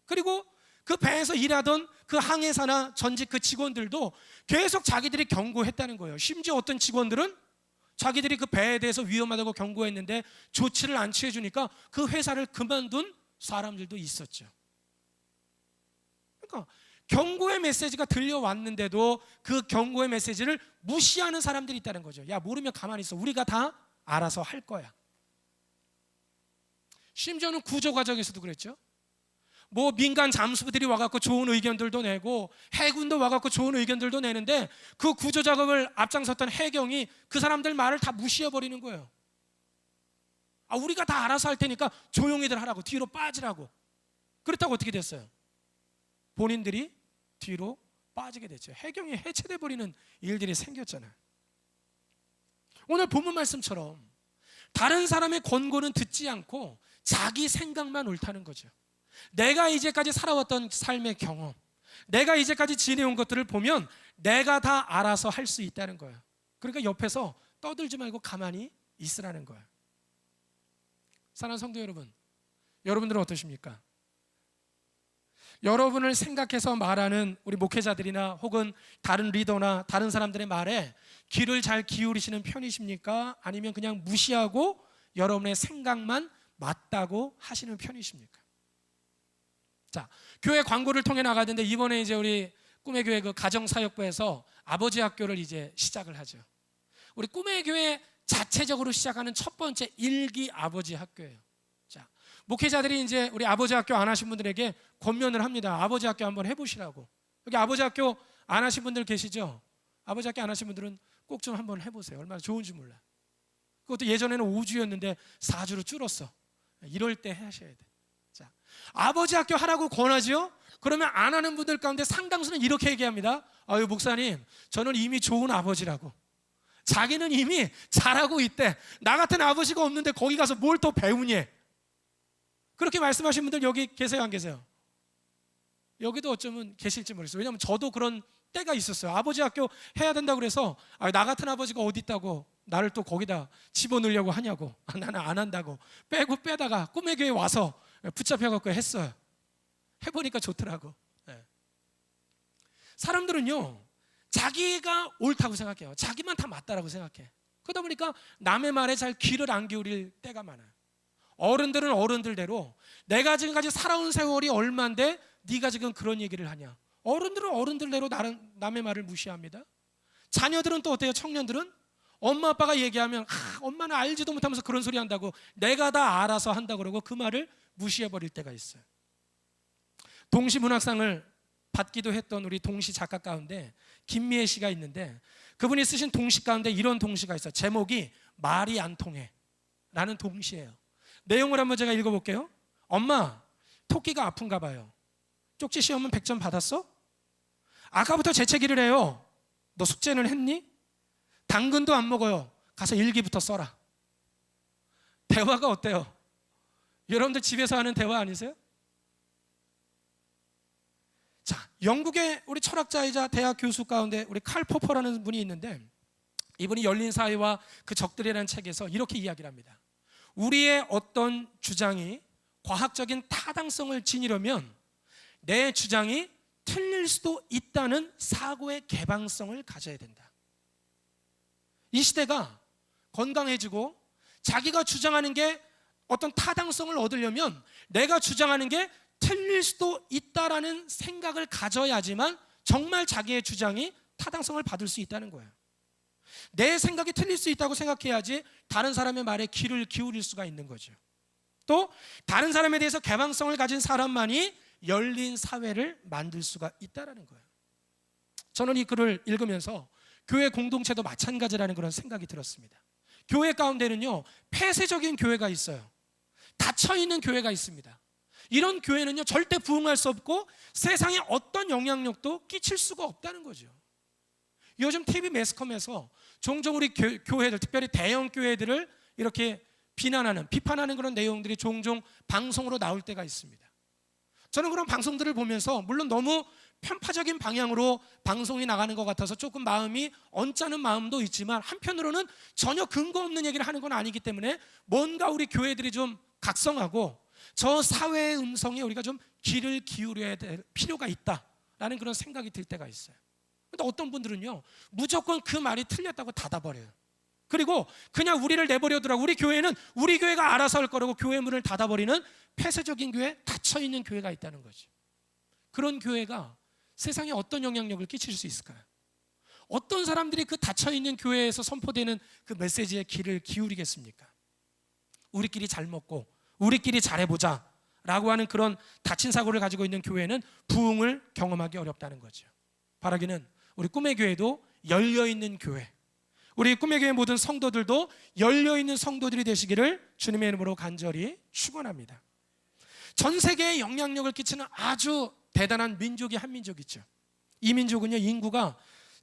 그리고 그 배에서 일하던 그 항해사나 전직 그 직원들도 계속 자기들이 경고했다는 거예요. 심지어 어떤 직원들은 자기들이 그 배에 대해서 위험하다고 경고했는데 조치를 안 취해주니까 그 회사를 그만둔 사람들도 있었죠. 그러니까 경고의 메시지가 들려왔는데도 그 경고의 메시지를 무시하는 사람들이 있다는 거죠. 야, 모르면 가만히 있어. 우리가 다 알아서 할 거야. 심지어는 구조 과정에서도 그랬죠. 뭐 민간 잠수부들이 와갖고 좋은 의견들도 내고 해군도 와갖고 좋은 의견들도 내는데 그 구조 작업을 앞장섰던 해경이 그 사람들 말을 다 무시해버리는 거예요. 아, 우리가 다 알아서 할 테니까 조용히들 하라고, 뒤로 빠지라고. 그렇다고 어떻게 됐어요? 본인들이 뒤로 빠지게 됐죠. 해경이 해체돼 버리는 일들이 생겼잖아요. 오늘 본문 말씀처럼 다른 사람의 권고는 듣지 않고 자기 생각만 옳다는 거죠. 내가 이제까지 살아왔던 삶의 경험, 내가 이제까지 지내온 것들을 보면 내가 다 알아서 할 수 있다는 거예요. 그러니까 옆에서 떠들지 말고 가만히 있으라는 거예요. 사랑하는 성도 여러분, 여러분들은 어떠십니까? 여러분을 생각해서 말하는 우리 목회자들이나 혹은 다른 리더나 다른 사람들의 말에 귀를 잘 기울이시는 편이십니까? 아니면 그냥 무시하고 여러분의 생각만 맞다고 하시는 편이십니까? 자, 교회 광고를 통해 나가는데 이번에 이제 우리 꿈의 교회 그 가정사역부에서 아버지 학교를 이제 시작을 하죠. 우리 꿈의 교회 자체적으로 시작하는 첫 번째 일기 아버지 학교예요. 자, 목회자들이 이제 우리 아버지 학교 안 하신 분들에게 권면을 합니다. 아버지 학교 한번 해보시라고. 여기 아버지 학교 안 하신 분들 계시죠? 아버지 학교 안 하신 분들은 꼭 좀 한번 해보세요. 얼마나 좋은지 몰라. 그것도 예전에는 5주였는데 4주로 줄었어. 이럴 때 하셔야 돼. 자, 아버지 학교 하라고 권하죠? 그러면 안 하는 분들 가운데 상당수는 이렇게 얘기합니다. 아유, 목사님, 저는 이미 좋은 아버지라고. 자기는 이미 잘하고 있대. 나 같은 아버지가 없는데 거기 가서 뭘 더 배우니? 그렇게 말씀하신 분들 여기 계세요, 안 계세요? 여기도 어쩌면 계실지 모르겠어요. 왜냐하면 저도 그런 때가 있었어요. 아버지 학교 해야 된다고 그래서 나 같은 아버지가 어디 있다고 나를 또 거기다 집어넣으려고 하냐고. 나는 안 한다고 빼고 빼다가 꿈의 교회 와서 붙잡혀갖고 했어요. 해보니까 좋더라고. 사람들은요, 자기가 옳다고 생각해요. 자기만 다 맞다라고 생각해. 그러다 보니까 남의 말에 잘 귀를 안 기울일 때가 많아요. 어른들은 어른들대로 내가 지금까지 살아온 세월이 얼마인데 네가 지금 그런 얘기를 하냐. 어른들은 어른들대로 남의 말을 무시합니다. 자녀들은 또 어때요? 청년들은 엄마 아빠가 얘기하면 엄마는 알지도 못하면서 그런 소리 한다고, 내가 다 알아서 한다고 그러고 그 말을 무시해버릴 때가 있어요. 동시문학상을 받기도 했던 우리 동시 작가 가운데 김미애 씨가 있는데 그분이 쓰신 동시 가운데 이런 동시가 있어요. 제목이 말이 안 통해 라는 동시예요. 내용을 한번 제가 읽어볼게요. 엄마, 토끼가 아픈가 봐요. 쪽지 시험은 100점 받았어? 아까부터 재채기를 해요. 너 숙제는 했니? 당근도 안 먹어요. 가서 일기부터 써라. 대화가 어때요? 여러분들 집에서 하는 대화 아니세요? 자, 영국의 우리 철학자이자 대학 교수 가운데 우리 칼 포퍼라는 분이 있는데 이분이 열린 사회와 그 적들이라는 책에서 이렇게 이야기를 합니다. 우리의 어떤 주장이 과학적인 타당성을 지니려면 내 주장이 틀릴 수도 있다는 사고의 개방성을 가져야 된다. 이 시대가 건강해지고 자기가 주장하는 게 어떤 타당성을 얻으려면 내가 주장하는 게 틀릴 수도 있다라는 생각을 가져야지만 정말 자기의 주장이 타당성을 받을 수 있다는 거예요. 내 생각이 틀릴 수 있다고 생각해야지 다른 사람의 말에 귀를 기울일 수가 있는 거죠. 또 다른 사람에 대해서 개방성을 가진 사람만이 열린 사회를 만들 수가 있다는 거예요. 저는 이 글을 읽으면서 교회 공동체도 마찬가지라는 그런 생각이 들었습니다. 교회 가운데는요, 폐쇄적인 교회가 있어요. 닫혀있는 교회가 있습니다. 이런 교회는요, 절대 부흥할 수 없고 세상에 어떤 영향력도 끼칠 수가 없다는 거죠. 요즘 TV 매스컴에서 종종 우리 교회들, 특별히 대형 교회들을 이렇게 비난하는, 비판하는 그런 내용들이 종종 방송으로 나올 때가 있습니다. 저는 그런 방송들을 보면서 물론 너무 편파적인 방향으로 방송이 나가는 것 같아서 조금 마음이 언짢은 마음도 있지만, 한편으로는 전혀 근거 없는 얘기를 하는 건 아니기 때문에 뭔가 우리 교회들이 좀 각성하고 저 사회의 음성에 우리가 좀 귀를 기울여야 될 필요가 있다라는 그런 생각이 들 때가 있어요. 근데 어떤 분들은요, 무조건 그 말이 틀렸다고 닫아버려요. 그리고 그냥 우리를 내버려두라고, 우리 교회는 우리 교회가 알아서 할 거라고 교회 문을 닫아버리는 폐쇄적인 교회, 닫혀있는 교회가 있다는 거죠. 그런 교회가 세상에 어떤 영향력을 끼칠 수 있을까요? 어떤 사람들이 그 닫혀있는 교회에서 선포되는 그 메시지에 귀를 기울이겠습니까? 우리끼리 잘 먹고 우리끼리 잘해보자 라고 하는 그런 닫힌 사고를 가지고 있는 교회는 부흥을 경험하기 어렵다는 거죠. 바라기는 우리 꿈의 교회도 열려있는 교회, 우리 꿈의 교회 모든 성도들도 열려있는 성도들이 되시기를 주님의 이름으로 간절히 축원합니다. 전 세계에 영향력을 끼치는 아주 대단한 민족이 한 민족 있죠. 이 민족은요, 인구가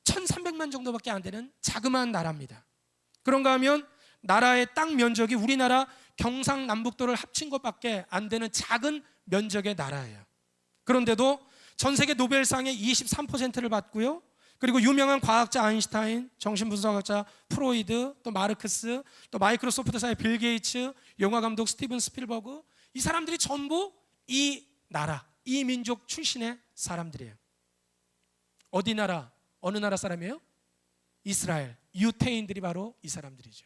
1300만 정도밖에 안 되는 자그마한 나라입니다. 그런가 하면 나라의 땅 면적이 우리나라 경상남북도를 합친 것밖에 안 되는 작은 면적의 나라예요. 그런데도 전 세계 노벨상의 23%를 받고요, 그리고 유명한 과학자 아인슈타인, 정신분석학자 프로이드, 또 마르크스, 또 마이크로소프트사의 빌 게이츠, 영화감독 스티븐 스필버그, 이 사람들이 전부 이 나라, 이 민족 출신의 사람들이에요. 어디 나라, 어느 나라 사람이에요? 이스라엘, 유태인들이 바로 이 사람들이죠.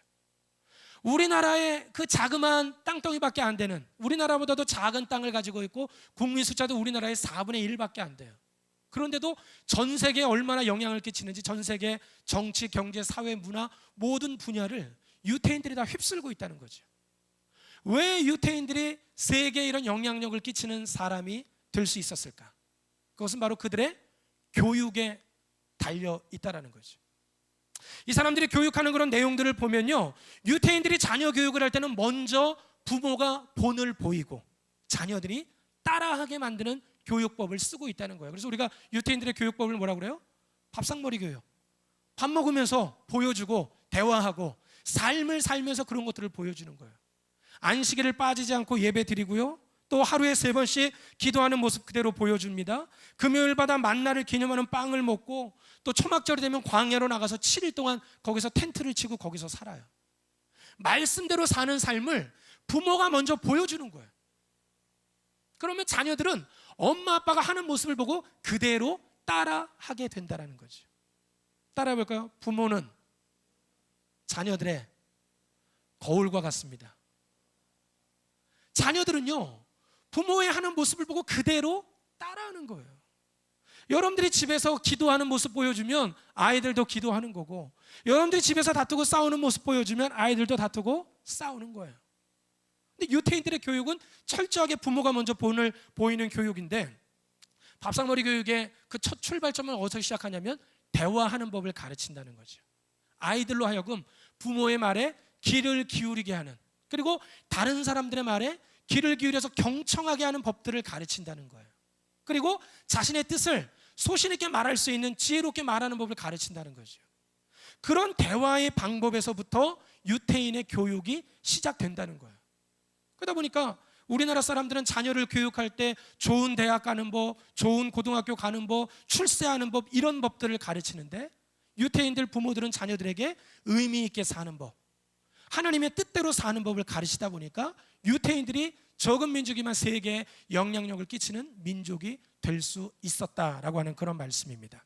우리나라의 그 자그마한 땅덩이밖에 안 되는, 우리나라보다도 작은 땅을 가지고 있고 국민 숫자도 우리나라의 4분의 1밖에 안 돼요. 그런데도 전 세계에 얼마나 영향을 끼치는지, 전 세계 정치, 경제, 사회, 문화 모든 분야를 유태인들이 다 휩쓸고 있다는 거죠. 왜 유태인들이 세계에 이런 영향력을 끼치는 사람이 될 수 있었을까? 그것은 바로 그들의 교육에 달려 있다는 거죠. 이 사람들이 교육하는 그런 내용들을 보면요, 유태인들이 자녀 교육을 할 때는 먼저 부모가 본을 보이고 자녀들이 따라하게 만드는 교육법을 쓰고 있다는 거예요. 그래서 우리가 유태인들의 교육법을 뭐라고 그래요? 밥상머리 교육. 밥 먹으면서 보여주고 대화하고 삶을 살면서 그런 것들을 보여주는 거예요. 안식일을 빠지지 않고 예배 드리고요, 또 하루에 3번씩 기도하는 모습 그대로 보여줍니다. 금요일마다 만나를 기념하는 빵을 먹고, 또 초막절이 되면 광야로 나가서 7일 동안 거기서 텐트를 치고 거기서 살아요. 말씀대로 사는 삶을 부모가 먼저 보여주는 거예요. 그러면 자녀들은 엄마 아빠가 하는 모습을 보고 그대로 따라하게 된다는 거죠. 따라해 볼까요? 부모는 자녀들의 거울과 같습니다. 자녀들은요, 부모의 하는 모습을 보고 그대로 따라하는 거예요. 여러분들이 집에서 기도하는 모습 보여주면 아이들도 기도하는 거고, 여러분들이 집에서 다투고 싸우는 모습 보여주면 아이들도 다투고 싸우는 거예요. 근데 유태인들의 교육은 철저하게 부모가 먼저 본을 보이는 교육인데, 밥상머리 교육의 그 첫 출발점은 어디서 시작하냐면 대화하는 법을 가르친다는 거죠. 아이들로 하여금 부모의 말에 귀를 기울이게 하는, 그리고 다른 사람들의 말에 귀를 기울여서 경청하게 하는 법들을 가르친다는 거예요. 그리고 자신의 뜻을 소신 있게 말할 수 있는 지혜롭게 말하는 법을 가르친다는 거죠. 그런 대화의 방법에서부터 유태인의 교육이 시작된다는 거예요. 그러다 보니까 우리나라 사람들은 자녀를 교육할 때 좋은 대학 가는 법, 좋은 고등학교 가는 법, 출세하는 법, 이런 법들을 가르치는데, 유태인들 부모들은 자녀들에게 의미 있게 사는 법, 하나님의 뜻대로 사는 법을 가르치다 보니까 유태인들이 적은 민족이만 세계에 영향력을 끼치는 민족이 될 수 있었다라고 하는 그런 말씀입니다.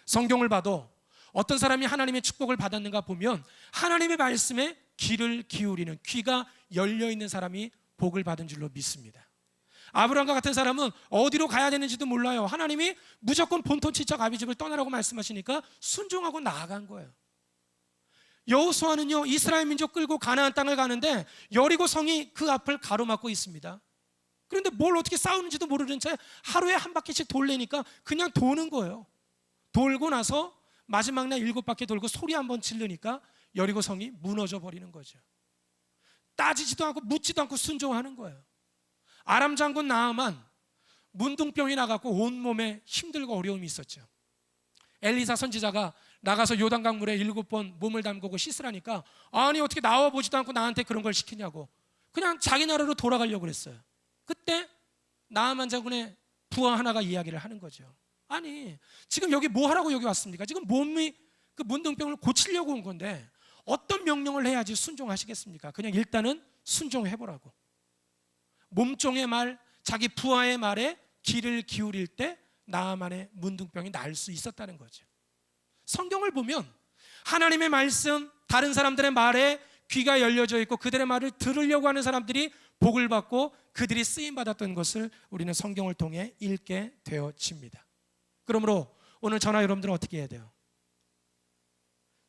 성경을 봐도 어떤 사람이 하나님의 축복을 받았는가 보면 하나님의 말씀에 귀를 기울이는, 귀가 열려있는 사람이 복을 받은 줄로 믿습니다. 아브라함과 같은 사람은 어디로 가야 되는지도 몰라요. 하나님이 무조건 본토 친척 아비집을 떠나라고 말씀하시니까 순종하고 나아간 거예요. 여호수아는요, 이스라엘 민족 끌고 가나안 땅을 가는데 여리고 성이 그 앞을 가로막고 있습니다. 그런데 뭘 어떻게 싸우는지도 모르는 채 하루에 한 바퀴씩 돌리니까 그냥 도는 거예요. 돌고 나서 마지막 날 7바퀴 돌고 소리 한번 지르니까 여리고 성이 무너져 버리는 거죠. 따지지도 않고 묻지도 않고 순종하는 거예요. 아람 장군 나아만 문둥병이 나갖고 온몸에 힘들고 어려움이 있었죠. 엘리사 선지자가 나가서 요단강 물에 7번 몸을 담그고 씻으라니까, 아니 어떻게 나와보지도 않고 나한테 그런 걸 시키냐고 그냥 자기 나라로 돌아가려고 그랬어요. 그때 나아만 장군의 부하 하나가 이야기를 하는 거죠. 아니, 지금 여기 뭐 하라고 여기 왔습니까? 지금 몸이 그 문둥병을 고치려고 온 건데 어떤 명령을 해야지 순종하시겠습니까? 그냥 일단은 순종해보라고. 몸종의 말, 자기 부하의 말에 귀를 기울일 때 나아만의 문둥병이 나을 수 있었다는 거죠. 성경을 보면 하나님의 말씀, 다른 사람들의 말에 귀가 열려져 있고 그들의 말을 들으려고 하는 사람들이 복을 받고 그들이 쓰임받았던 것을 우리는 성경을 통해 읽게 되어집니다. 그러므로 오늘 저나 여러분들은 어떻게 해야 돼요?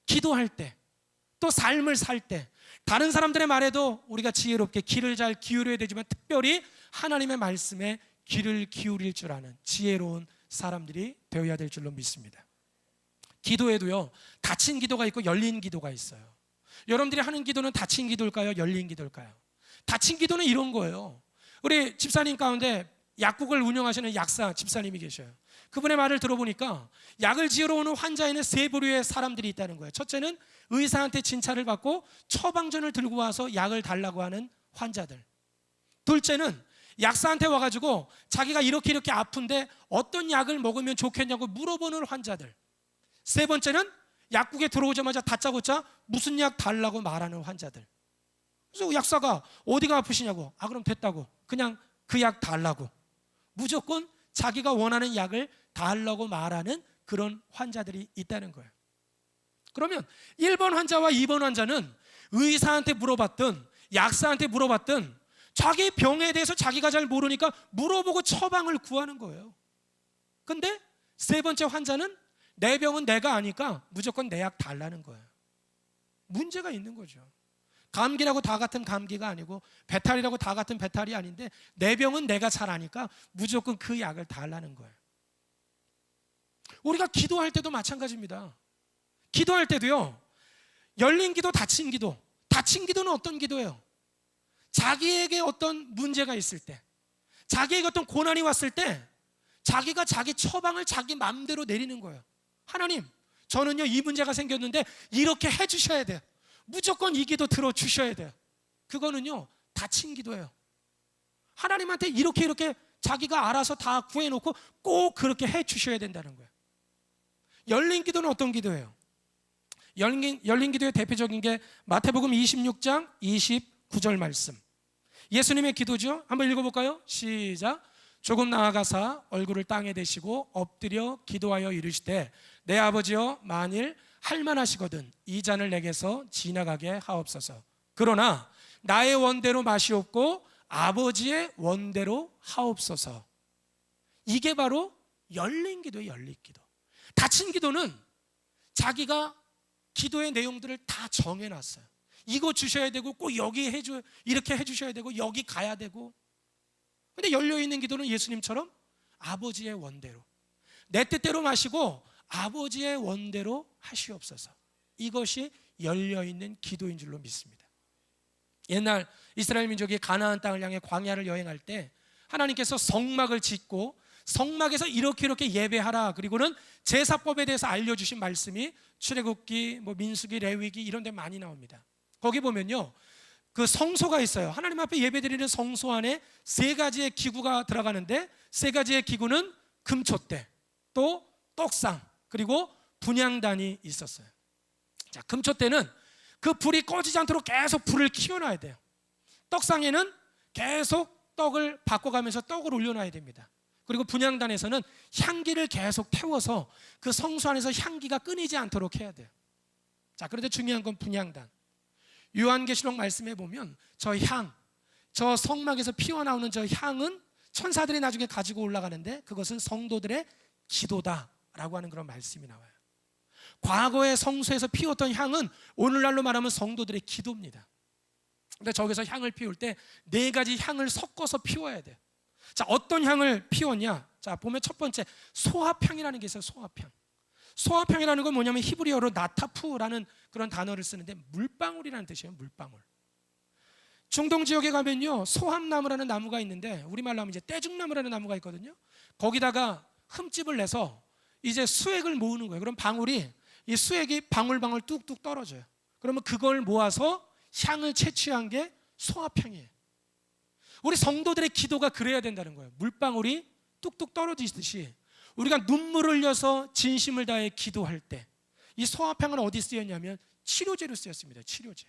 기도할 때, 또 삶을 살 때 다른 사람들의 말에도 우리가 지혜롭게 귀를 잘 기울여야 되지만 특별히 하나님의 말씀에 귀를 기울일 줄 아는 지혜로운 사람들이 되어야 될 줄로 믿습니다. 기도에도요, 닫힌 기도가 있고 열린 기도가 있어요. 여러분들이 하는 기도는 닫힌 기도일까요? 열린 기도일까요? 닫힌 기도는 이런 거예요. 우리 집사님 가운데 약국을 운영하시는 약사 집사님이 계셔요. 그분의 말을 들어보니까 약을 지으러 오는 환자에는 세 부류의 사람들이 있다는 거예요. 첫째는 의사한테 진찰을 받고 처방전을 들고 와서 약을 달라고 하는 환자들. 둘째는 약사한테 와가지고 자기가 이렇게 아픈데 어떤 약을 먹으면 좋겠냐고 물어보는 환자들. 세 번째는 약국에 들어오자마자 다짜고짜 무슨 약 달라고 말하는 환자들. 그래서 약사가 어디가 아프시냐고, 그럼 됐다고, 그냥 그 약 달라고, 무조건 자기가 원하는 약을 달라고 말하는 그런 환자들이 있다는 거예요. 그러면 1번 환자와 2번 환자는 의사한테 물어봤든 약사한테 물어봤든 자기 병에 대해서 자기가 잘 모르니까 물어보고 처방을 구하는 거예요. 근데 세 번째 환자는 내 병은 내가 아니까 무조건 내 약 달라는 거예요. 문제가 있는 거죠. 감기라고 다 같은 감기가 아니고 배탈이라고 다 같은 배탈이 아닌데 내 병은 내가 잘 아니까 무조건 그 약을 달라는 거예요. 우리가 기도할 때도 마찬가지입니다. 기도할 때도요, 열린 기도, 닫힌 기도. 닫힌 기도는 어떤 기도예요? 자기에게 어떤 문제가 있을 때, 자기에게 어떤 고난이 왔을 때 자기가 자기 처방을 자기 마음대로 내리는 거예요. 하나님, 저는요 이 문제가 생겼는데 이렇게 해주셔야 돼요. 무조건 이 기도 들어주셔야 돼요. 그거는요 닫힌 기도예요. 하나님한테 이렇게 자기가 알아서 다 구해놓고 꼭 그렇게 해주셔야 된다는 거예요. 열린 기도는 어떤 기도예요? 열린 기도의 대표적인 게 마태복음 26장 29절 말씀, 예수님의 기도죠. 한번 읽어볼까요? 시작. 조금 나아가사 얼굴을 땅에 대시고 엎드려 기도하여 이르시되 내 아버지여, 만일 할만하시거든 이 잔을 내게서 지나가게 하옵소서. 그러나 나의 원대로 마시옵고 아버지의 원대로 하옵소서. 이게 바로 열린 기도예요. 열린 기도. 닫힌 기도는 자기가 기도의 내용들을 다 정해놨어요. 이거 주셔야 되고 꼭 여기 이렇게 해주셔야 되고 여기 가야 되고. 근데 열려있는 기도는 예수님처럼 아버지의 원대로, 내 뜻대로 마시고 아버지의 원대로 하시옵소서. 이것이 열려있는 기도인 줄로 믿습니다. 옛날 이스라엘 민족이 가나안 땅을 향해 광야를 여행할 때 하나님께서 성막을 짓고 성막에서 이렇게 예배하라, 그리고는 제사법에 대해서 알려주신 말씀이 출애굽기, 민수기, 레위기 이런 데 많이 나옵니다. 거기 보면요, 그 성소가 있어요. 하나님 앞에 예배드리는 성소 안에 세 가지의 기구가 들어가는데 세 가지의 기구는 금촛대, 또 떡상, 그리고 분향단이 있었어요. 자, 금촛대는 그 불이 꺼지지 않도록 계속 불을 키워놔야 돼요. 떡상에는 계속 떡을 바꿔가면서 떡을 올려놔야 됩니다. 그리고 분향단에서는 향기를 계속 태워서 그 성소 안에서 향기가 끊이지 않도록 해야 돼요. 자, 그런데 중요한 건 분향단. 요한계시록 말씀에 보면 저 성막에서 피어나오는 저 향은 천사들이 나중에 가지고 올라가는데 그것은 성도들의 기도다라고 하는 그런 말씀이 나와요. 과거의 성소에서 피웠던 향은 오늘날로 말하면 성도들의 기도입니다. 근데 저기서 향을 피울 때 네 가지 향을 섞어서 피워야 돼요. 자, 어떤 향을 피웠냐? 자, 보면 첫 번째 소합향이라는 게 있어요. 소합향이라는 건 뭐냐면 히브리어로 나타푸라는 그런 단어를 쓰는데 물방울이라는 뜻이에요. 물방울. 중동 지역에 가면요, 소합나무라는 나무가 있는데 우리말로 하면 이제 떼죽나무라는 나무가 있거든요. 거기다가 흠집을 내서 이제 수액을 모으는 거예요. 그럼 방울이, 이 수액이 방울방울 뚝뚝 떨어져요. 그러면 그걸 모아서 향을 채취한 게 소합향이에요. 우리 성도들의 기도가 그래야 된다는 거예요. 물방울이 뚝뚝 떨어지듯이 우리가 눈물을 흘려서 진심을 다해 기도할 때 이 소화평은 어디 쓰였냐면 치료제로 쓰였습니다. 치료제.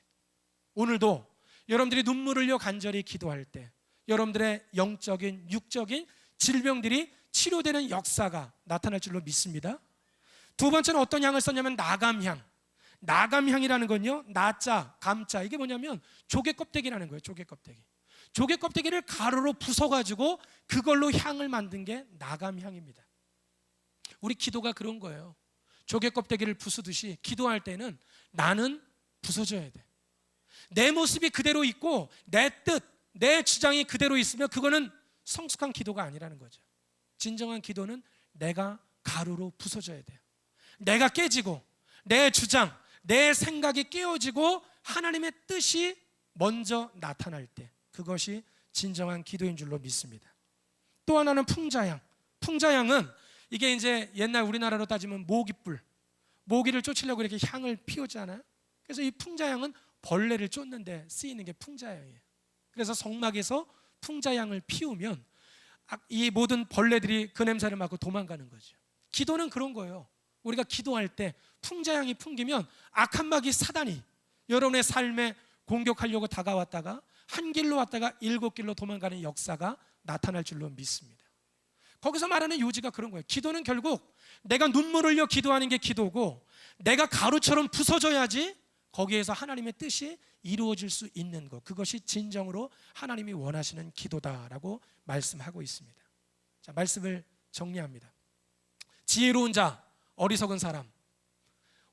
오늘도 여러분들이 눈물을 흘려 간절히 기도할 때 여러분들의 영적인 육적인 질병들이 치료되는 역사가 나타날 줄로 믿습니다. 두 번째는 어떤 향을 썼냐면 나감향. 나감향이라는 건요, 나자, 감자, 이게 뭐냐면 조개 껍데기라는 거예요. 조개 껍데기. 조개 껍데기를 가루로 부숴가지고 그걸로 향을 만든 게 나감향입니다. 우리 기도가 그런 거예요. 조개 껍데기를 부수듯이 기도할 때는 나는 부서져야 돼. 내 모습이 그대로 있고 내 뜻, 내 주장이 그대로 있으면 그거는 성숙한 기도가 아니라는 거죠. 진정한 기도는 내가 가루로 부서져야 돼요. 내가 깨지고 내 주장, 내 생각이 깨어지고 하나님의 뜻이 먼저 나타날 때 그것이 진정한 기도인 줄로 믿습니다. 또 하나는 풍자향. 풍자향은 이게 이제 옛날 우리나라로 따지면 모기불, 모기를 쫓으려고 이렇게 향을 피우잖아요. 그래서 이 풍자향은 벌레를 쫓는데 쓰이는 게 풍자향이에요. 그래서 성막에서 풍자향을 피우면 이 모든 벌레들이 그 냄새를 맡고 도망가는 거죠. 기도는 그런 거예요. 우리가 기도할 때 풍자향이 풍기면 악한 마귀 사단이 여러분의 삶에 공격하려고 다가왔다가 한 길로 왔다가 7길로 도망가는 역사가 나타날 줄로 믿습니다. 거기서 말하는 요지가 그런 거예요. 기도는 결국 내가 눈물을 흘려 기도하는 게 기도고 내가 가루처럼 부서져야지 거기에서 하나님의 뜻이 이루어질 수 있는 것, 그것이 진정으로 하나님이 원하시는 기도다라고 말씀하고 있습니다. 자, 말씀을 정리합니다. 지혜로운 자, 어리석은 사람.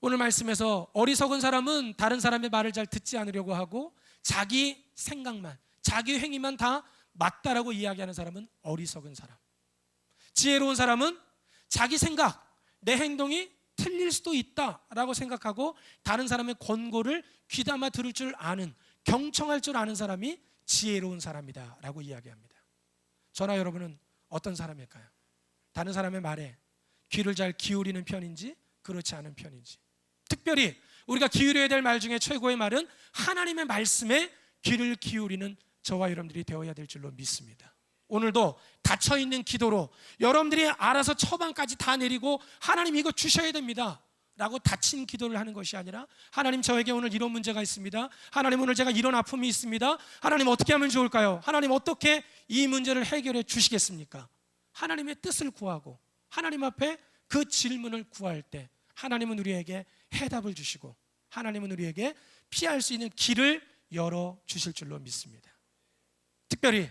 오늘 말씀에서 어리석은 사람은 다른 사람의 말을 잘 듣지 않으려고 하고 자기 생각만, 자기 행위만 다 맞다라고 이야기하는 사람은 어리석은 사람. 지혜로운 사람은 자기 생각, 내 행동이 틀릴 수도 있다라고 생각하고 다른 사람의 권고를 귀담아 들을 줄 아는, 경청할 줄 아는 사람이 지혜로운 사람이다라고 이야기합니다. 저나 여러분은 어떤 사람일까요? 다른 사람의 말에 귀를 잘 기울이는 편인지 그렇지 않은 편인지. 특별히 우리가 기울여야 될 말 중에 최고의 말은 하나님의 말씀에 귀를 기울이는 저와 여러분들이 되어야 될 줄로 믿습니다. 오늘도 닫혀있는 기도로 여러분들이 알아서 처방까지 다 내리고 하나님 이거 주셔야 됩니다 라고 닫힌 기도를 하는 것이 아니라 하나님 저에게 오늘 이런 문제가 있습니다. 하나님 오늘 제가 이런 아픔이 있습니다. 하나님 어떻게 하면 좋을까요? 하나님 어떻게 이 문제를 해결해 주시겠습니까? 하나님의 뜻을 구하고 하나님 앞에 그 질문을 구할 때 하나님은 우리에게 해답을 주시고 하나님은 우리에게 피할 수 있는 길을 열어주실 줄로 믿습니다. 특별히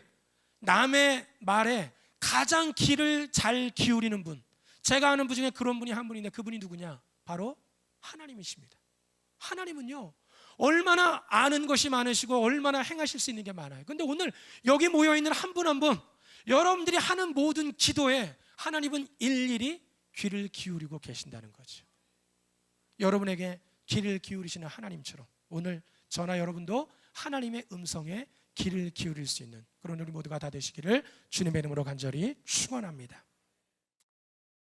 남의 말에 가장 귀를 잘 기울이는 분, 제가 아는 분 중에 그런 분이 한 분인데 그분이 누구냐? 바로 하나님이십니다. 하나님은요 얼마나 아는 것이 많으시고 얼마나 행하실 수 있는 게 많아요. 그런데 오늘 여기 모여있는 한 분 한 분 여러분들이 하는 모든 기도에 하나님은 일일이 귀를 기울이고 계신다는 거죠. 여러분에게 귀를 기울이시는 하나님처럼 오늘 저나 여러분도 하나님의 음성에 귀를 기울일 수 있는 그런 우리 모두가 다 되시기를 주님의 이름으로 간절히 축원합니다.